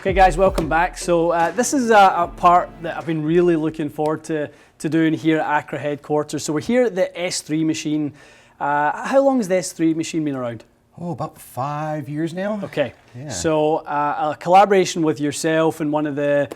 Okay guys, welcome back. So this is a part that I've been really looking forward to doing here at Accra headquarters. So we're here at the S3 machine. How long has the S3 machine been around? Oh, about 5 years now. Okay, yeah. So a collaboration with yourself and one of the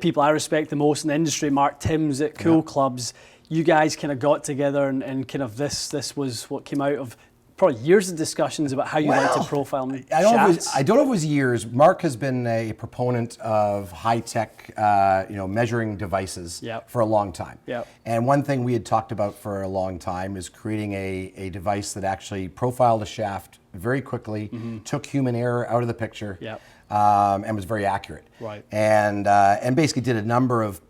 people I respect the most in the industry, Mark Timms at Cool Clubs. You guys kind of got together and kind of this was what came out of probably years of discussions about how you like to profile shafts. I don't know if it was years. Mark has been a proponent of high-tech, measuring devices for a long time. Yep. And one thing we had talked about for a long time is creating a device that actually profiled a shaft very quickly, took human error out of the picture, and was very accurate. Right. And basically did a number of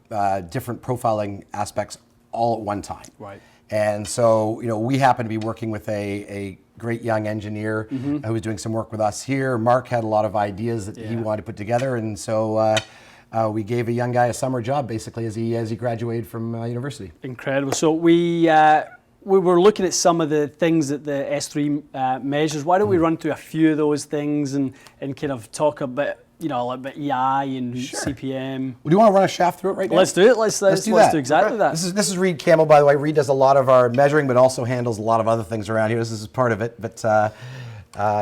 different profiling aspects all at one time. Right. And so, we happen to be working with a great young engineer who was doing some work with us here. Mark had a lot of ideas that he wanted to put together, and so we gave a young guy a summer job basically as he graduated from university. Incredible. So we were looking at some of the things that the S3 measures. Why don't we run through a few of those things and kind of talk a bit, a little bit EI and CPM. Well, do you want to run a shaft through it right now? Let's do it. Let's do exactly that. This is Reed Campbell, by the way. Reed does a lot of our measuring, but also handles a lot of other things around here. This is part of it, but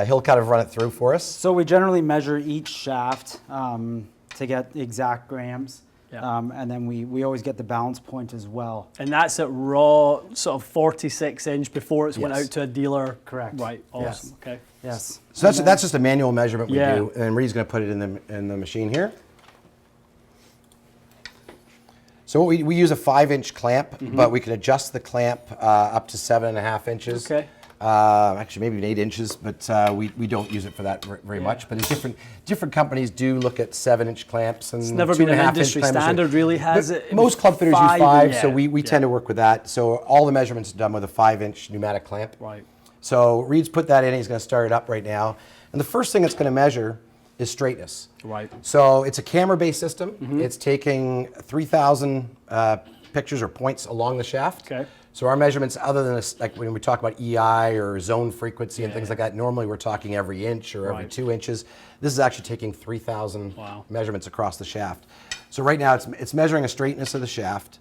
he'll kind of run it through for us. So we generally measure each shaft to get the exact grams. And then we always get the balance point as well. And that's at raw sort of 46 inch before it's went out to a dealer. Correct. Right. Awesome. Okay. Yes. So that's just a manual measurement we do, and Reed's going to put it in the machine here. So we use a 5-inch clamp, but we can adjust the clamp up to 7.5 inches. Okay. Actually, maybe even 8 inches, but we don't use it for that very much. But different companies do look at 7-inch clamps, and it's never been an industry standard, really, has it? Most club fitters use 5, so we tend to work with that. So all the measurements are done with a 5-inch pneumatic clamp. Right. So Reed's put that in. He's going to start it up right now, and the first thing it's going to measure is straightness. Right. So it's a camera-based system. It's taking 3,000 pictures or points along the shaft. Okay. So our measurements, other than like when we talk about EI or zone frequency and things like that, normally we're talking every inch or every 2 inches. This is actually taking 3,000 measurements across the shaft. So right now it's measuring a straightness of the shaft,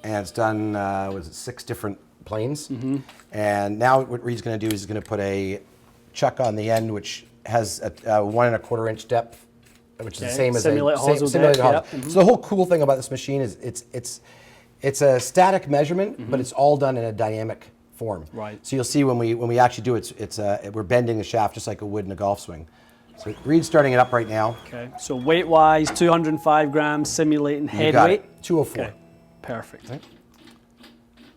and it's done 6 different planes. And now what Reed's going to do is he's going to put a chuck on the end, which has a 1 1/4 inch depth, which is the same as simulated hosel. So the whole cool thing about this machine is it's a static measurement, but it's all done in a dynamic form. Right. So you'll see when we actually do it, we're bending the shaft just like it would in a golf swing. So Reed's starting it up right now. Okay. So weight-wise, 205 grams, simulating head weight. 204. Okay. Perfect. Right.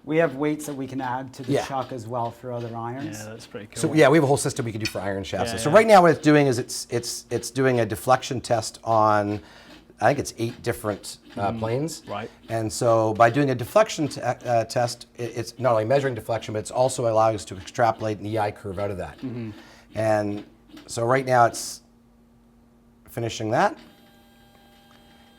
We have weights that we can add to the chuck as well for other irons. Yeah, that's pretty cool. So we have a whole system we can do for iron shafts. So right now what it's doing is it's doing a deflection test on, I think it's 8 different planes. Right. And so by doing a deflection test, it's not only measuring deflection, but it's also allowing us to extrapolate an EI curve out of that. And so right now it's finishing that.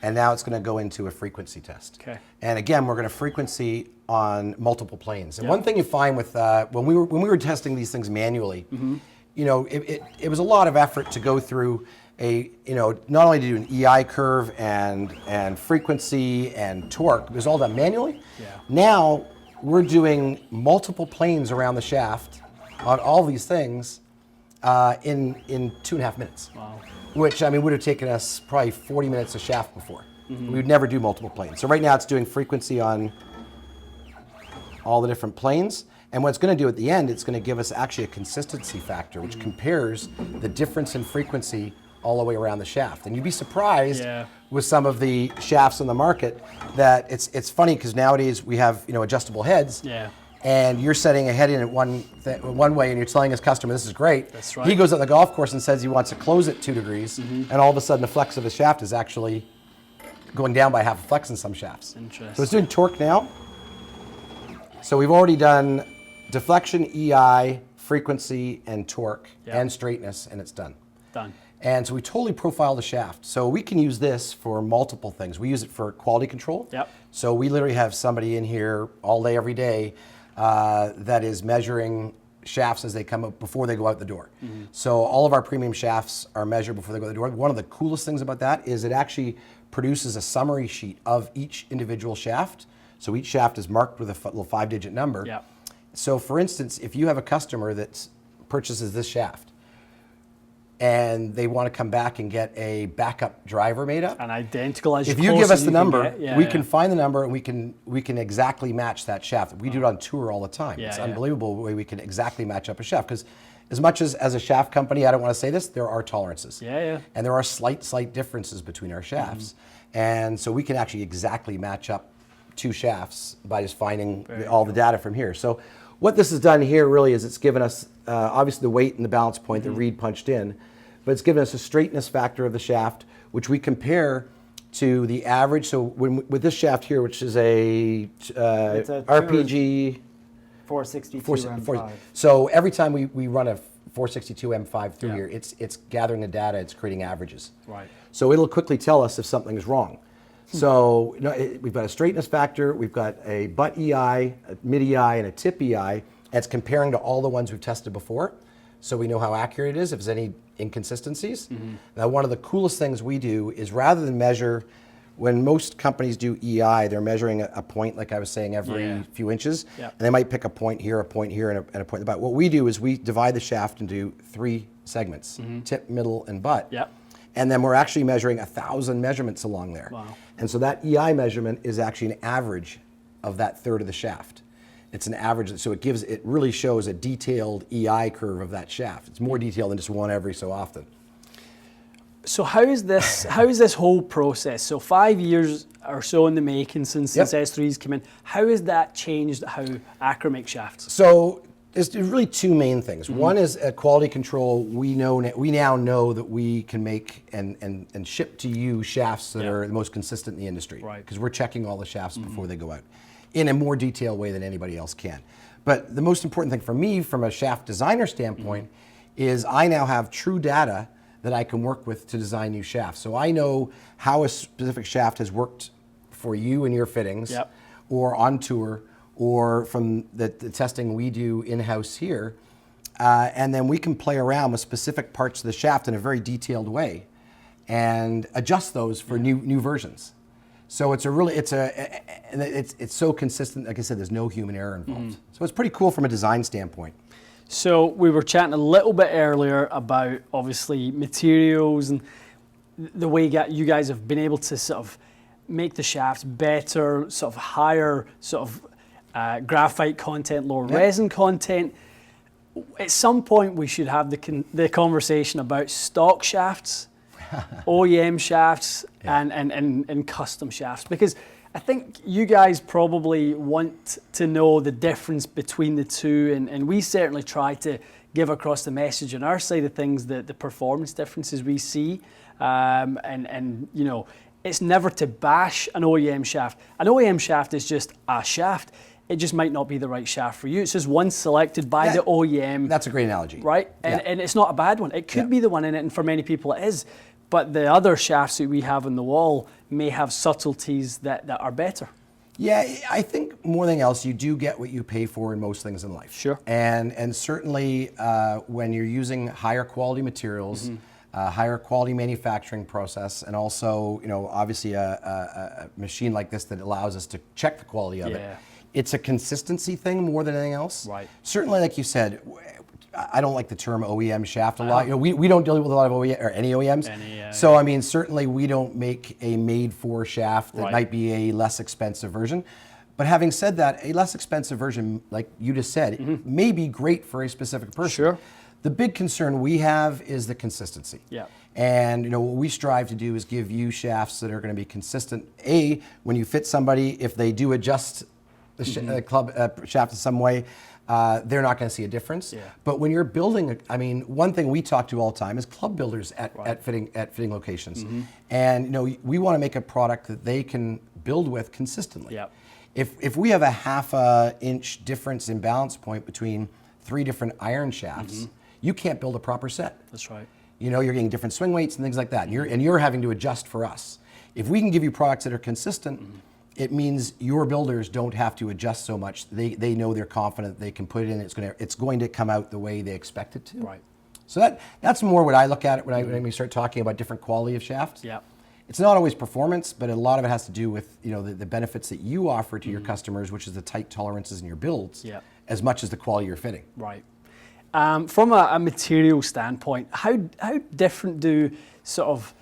And now it's going to go into a frequency test. Okay. And again, we're going to frequency on multiple planes. And one thing you find with when we were testing these things manually, it was a lot of effort to go through not only to do an EI curve and frequency and torque. It was all done manually. Yeah. Now we're doing multiple planes around the shaft on all these things in 2.5 minutes. Wow. Which would have taken us probably 40 minutes a shaft before. We would never do multiple planes. So right now it's doing frequency on all the different planes. And what it's going to do at the end, it's going to give us actually a consistency factor, which compares the difference in frequency all the way around the shaft. And you'd be surprised with some of the shafts on the market that it's funny because nowadays we have adjustable heads. Yeah. And you're setting a head in at one way, and you're telling his customer, this is great. That's right. He goes on the golf course and says he wants to close it 2 degrees, and all of a sudden the flex of the shaft is actually going down by half a flex in some shafts. Interesting. So it's doing torque now. So we've already done deflection, EI, frequency, and torque, and straightness, and it's done. Done. And so we totally profile the shaft. So we can use this for multiple things. We use it for quality control. Yep. So we literally have somebody in here all day, every day, that is measuring shafts as they come up before they go out the door. So all of our premium shafts are measured before they go out the door. One of the coolest things about that is it actually produces a summary sheet of each individual shaft. So each shaft is marked with a little 5-digit number. Yep. So for instance, if you have a customer that purchases this shaft and they want to come back and get a backup driver made up, And identical as if close you give as us the can number, get. Yeah, we yeah. can find the number and we can exactly match that shaft. We do it on tour all the time. Yeah, It's yeah. unbelievable the way we can exactly match up a shaft, because as much as a shaft company, I don't want to say this, there are tolerances. Yeah, yeah. And there are slight differences between our shafts. And so we can actually exactly match up 2 shafts by just finding all the data from here. So what this has done here really is it's given us obviously the weight and the balance point that Reed punched in, but it's given us a straightness factor of the shaft, which we compare to the average. So with this shaft here, which is a It's a RPG 462 4, M5. so every time we run a 462 M5 through Yeah. here, it's gathering the data, it's creating averages. Right. So it'll quickly tell us if something is wrong. So we've got a straightness factor, we've got a butt EI, a mid EI, and a tip EI. And it's comparing to all the ones we've tested before, so we know how accurate it is, if there's any inconsistencies. Now, one of the coolest things we do is rather than measure, when most companies do EI, they're measuring a point, like I was saying, every Yeah. few inches. Yeah. And they might pick a point here, and a point in the butt. What we do is we divide the shaft into 3 segments, tip, middle, and butt. Yep. And then we're actually measuring 1,000 measurements along there. Wow. And so that EI measurement is actually an average of that third of the shaft. It's an average, so it really shows a detailed EI curve of that shaft. It's more detailed than just one every so often. So how is this whole process? So 5 years or so in the making since S3's come in. How has that changed how Accra makes shafts? So there's really 2 main things. One is quality control. We now know that we can make and ship to you shafts that are the most consistent in the industry. Right. Because we're checking all the shafts before they go out in a more detailed way than anybody else can. But the most important thing for me from a shaft designer standpoint is I now have true data that I can work with to design new shafts. So I know how a specific shaft has worked for you and your fittings, Yep. or on tour, or from the testing we do in-house here. And then we can play around with specific parts of the shaft in a very detailed way and adjust those for new versions. So it's so consistent. Like I said, there's no human error involved. So it's pretty cool from a design standpoint. So we were chatting a little bit earlier about obviously materials and the way you guys have been able to sort of make the shafts better, sort of higher sort of graphite content, lower resin content. At some point we should have the conversation about stock shafts, OEM shafts, and custom shafts, because I think you guys probably want to know the difference between the two, and we certainly try to give across the message on our side of things, the performance differences we see, and you know, it's never to bash an OEM shaft. An OEM shaft is just a shaft. It just might not be the right shaft for you. It's just one selected by the OEM. That's a great analogy. Right? And it's not a bad one. It could be the one in it, and for many people it is. But the other shafts that we have on the wall may have subtleties that are better. Yeah, I think more than else, you do get what you pay for in most things in life. Sure. And certainly when you're using higher quality materials, higher quality manufacturing process, and also, you know, obviously a machine like this that allows us to check the quality of it. It's a consistency thing more than anything else. Right. Certainly, like you said, I don't like the term OEM shaft a lot. You know, we don't deal with a lot of OEM or any OEMs. So I mean, certainly we don't make a made-for shaft that might be a less expensive version. But having said that, a less expensive version, like you just said, may be great for a specific person. Sure. The big concern we have is the consistency. Yeah. And you know what we strive to do is give you shafts that are going to be consistent. When you fit somebody, if they do adjust the club shaft in some way, they're not going to see a difference. But when you're building, I mean, one thing we talk to all the time is club builders at fitting locations, and you know, we want to make a product that they can build with consistently. If we have a half-inch difference in balance point between 3 different iron shafts, you can't build a proper set. That's right. You know, you're getting different swing weights and things like that, and you're having to adjust for us. If we can give you products that are consistent, it means your builders don't have to adjust so much. They know they're confident they can put it in. It's going to come out the way they expect it to. Right. So that's more what I look at it when we start talking about different quality of shafts. Yeah. It's not always performance, but a lot of it has to do with the benefits that you offer to your customers, which is the tight tolerances in your builds, as much as the quality you're fitting. Right. From a material standpoint, how different do sort of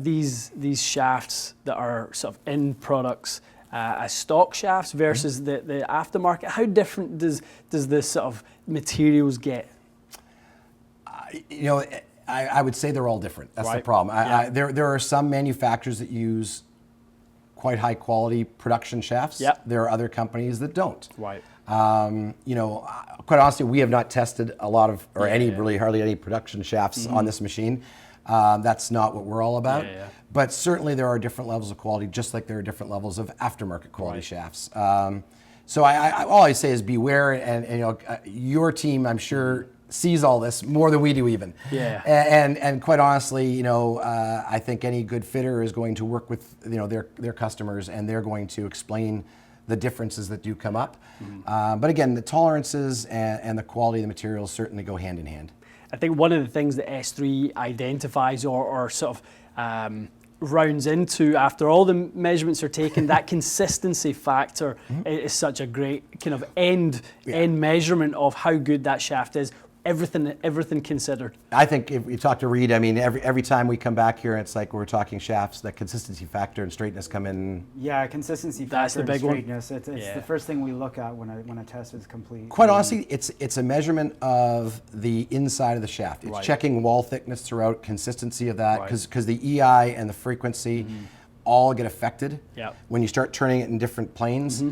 these shafts that are sort of end products as stock shafts versus the aftermarket? How different does this sort of materials get? I would say they're all different. That's the Right. problem. There are some manufacturers that use quite high quality production shafts. Yep. There are other companies that don't. Right. Quite honestly, we have not tested a lot of, or hardly any production shafts on this machine. That's not what we're all about. Yeah. But certainly there are different levels of quality, just like there are different levels of aftermarket quality shafts. So I all I say is beware, and your team, I'm sure, sees all this more than we do even. Yeah. And quite honestly, I think any good fitter is going to work with their customers, and they're going to explain the differences that do come up. But again, the tolerances and the quality of the materials certainly go hand in hand. I think one of the things that S3 identifies or sort of rounds into after all the measurements are taken, that consistency factor is such a great kind of end measurement of how good that shaft is. Everything considered. I think if you talk to Reed, I mean, every time we come back here, it's like we're talking shafts, that consistency factor and straightness come in. Yeah, consistency factor That's the big and one. straightness. It's the first thing we look at when a test is complete. Quite honestly, it's a measurement of the inside of the shaft. It's Right. checking wall thickness throughout, consistency of that, Right. because the EI and the frequency all get affected Yep. when you start turning it in different planes.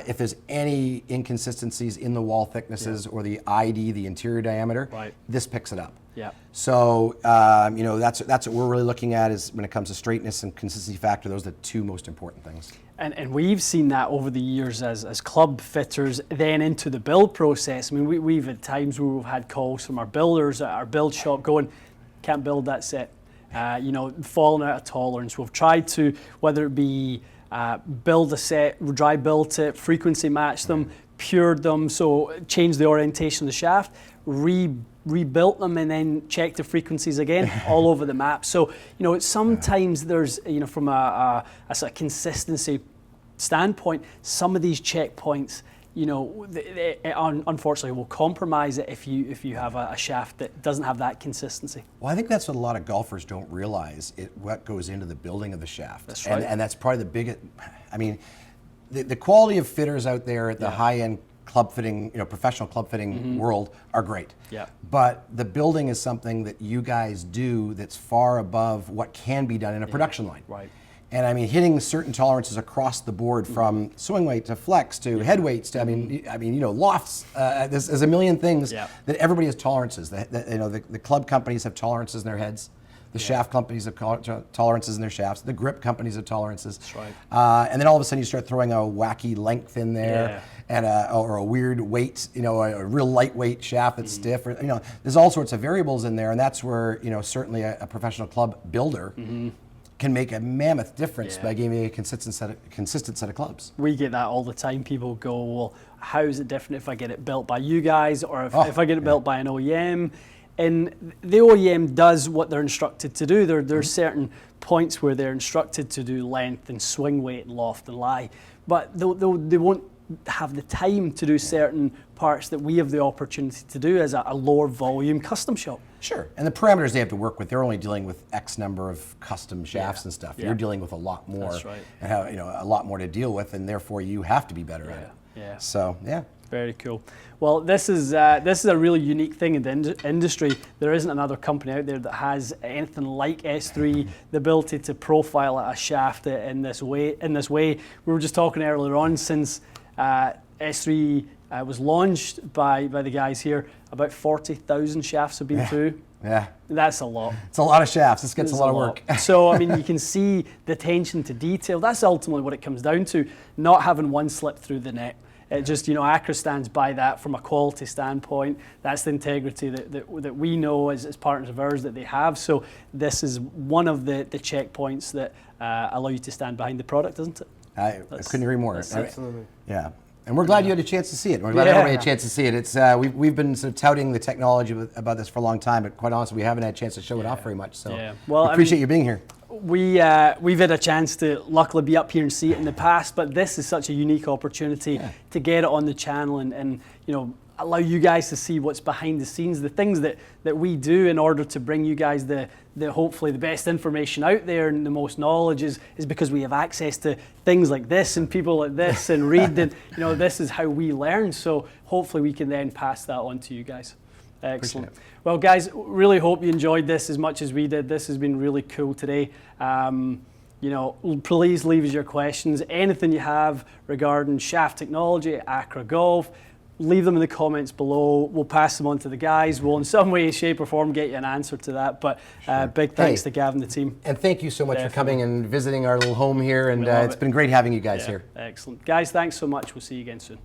If there's any inconsistencies in the wall thicknesses or the ID, the interior diameter, Right. this picks it up. Yeah. So that's what we're really looking at is when it comes to straightness and consistency factor. Those are the two most important things. And we've seen that over the years as club fitters, then into the build process. I mean, we've had times where we've had calls from our builders at our build shop going, can't build that set, falling out of tolerance. We've tried to, whether it be build a set, dry built it, frequency match them, pured them, so change the orientation of the shaft, rebuilt them, and then check the frequencies again all over the map. So sometimes there's from a sort of consistency standpoint, some of these checkpoints unfortunately will compromise it if you have a shaft that doesn't have that consistency. Well, I think that's what a lot of golfers don't realize, what goes into the building of the shaft. That's right. And that's probably the biggest, I mean, the quality of fitters out there at the high-end club fitting, professional club fitting world are great. Yeah. But the building is something that you guys do that's far above what can be done in a production line. Right. And I mean, hitting certain tolerances across the board, from swing weight to flex to head weights to, I mean, lofts. There's a million things that everybody has tolerances. The club companies have tolerances in their heads. The shaft companies have tolerances in their shafts. The grip companies have tolerances. That's right. And then all of a sudden you start throwing a wacky length in there, and or a weird weight, a real lightweight shaft that's stiff. Or, there's all sorts of variables in there, and that's where certainly a professional club builder can make a mammoth difference by giving a consistent set of clubs. We get that all the time. People go, well, how is it different if I get it built by you guys or if I get it built by an OEM? And the OEM does what they're instructed to do. There's certain points where they're instructed to do length and swing weight and loft and lie, but they won't have the time to do certain parts that we have the opportunity to do as a lower volume custom shop. Sure, and the parameters they have to work with, they're only dealing with X number of custom shafts and stuff. You're dealing with a lot more. That's right. And have, a lot more to deal with, and therefore you have to be better at it. Yeah. So, yeah. Very cool. Well, this is a really unique thing in the industry. There isn't another company out there that has anything like S3, the ability to profile a shaft in this way. We were just talking earlier on, since S3 was launched by the guys here, about 40,000 shafts have been through. Yeah. That's a lot. It's a lot of shafts. This gets a lot of work. So, I mean, you can see the attention to detail. That's ultimately what it comes down to, not having one slip through the net. It just, Accra stands by that from a quality standpoint. That's the integrity that we know as partners of ours that they have. So this is one of the checkpoints that allow you to stand behind the product, isn't it? I couldn't agree more. Absolutely. Yeah. And we're glad you had a chance to see it. We're glad everybody had a chance to see it. It's we've been sort of touting the technology about this for a long time, but quite honestly, we haven't had a chance to show it off very much. So well, we appreciate you being here. We've had a chance to luckily be up here and see it in the past, but this is such a unique opportunity to get it on the channel and you know, allow you guys to see what's behind the scenes, the things that we do in order to bring you guys the hopefully the best information out there and the most knowledge is because we have access to things like this and people like this and read and you know, this is how we learn. So hopefully we can then pass that on to you guys. Excellent. Well, guys, really hope you enjoyed this as much as we did. This has been really cool today. You know, please leave us your questions. Anything you have regarding shaft technology, Accra Golf, leave them in the comments below. We'll pass them on to the guys. We'll in some way, shape or form get you an answer to that. But big thanks to Gavin, the team. And thank you so much for coming and visiting our little home here. And it's been great having you guys here. Excellent. Guys, thanks so much. We'll see you again soon.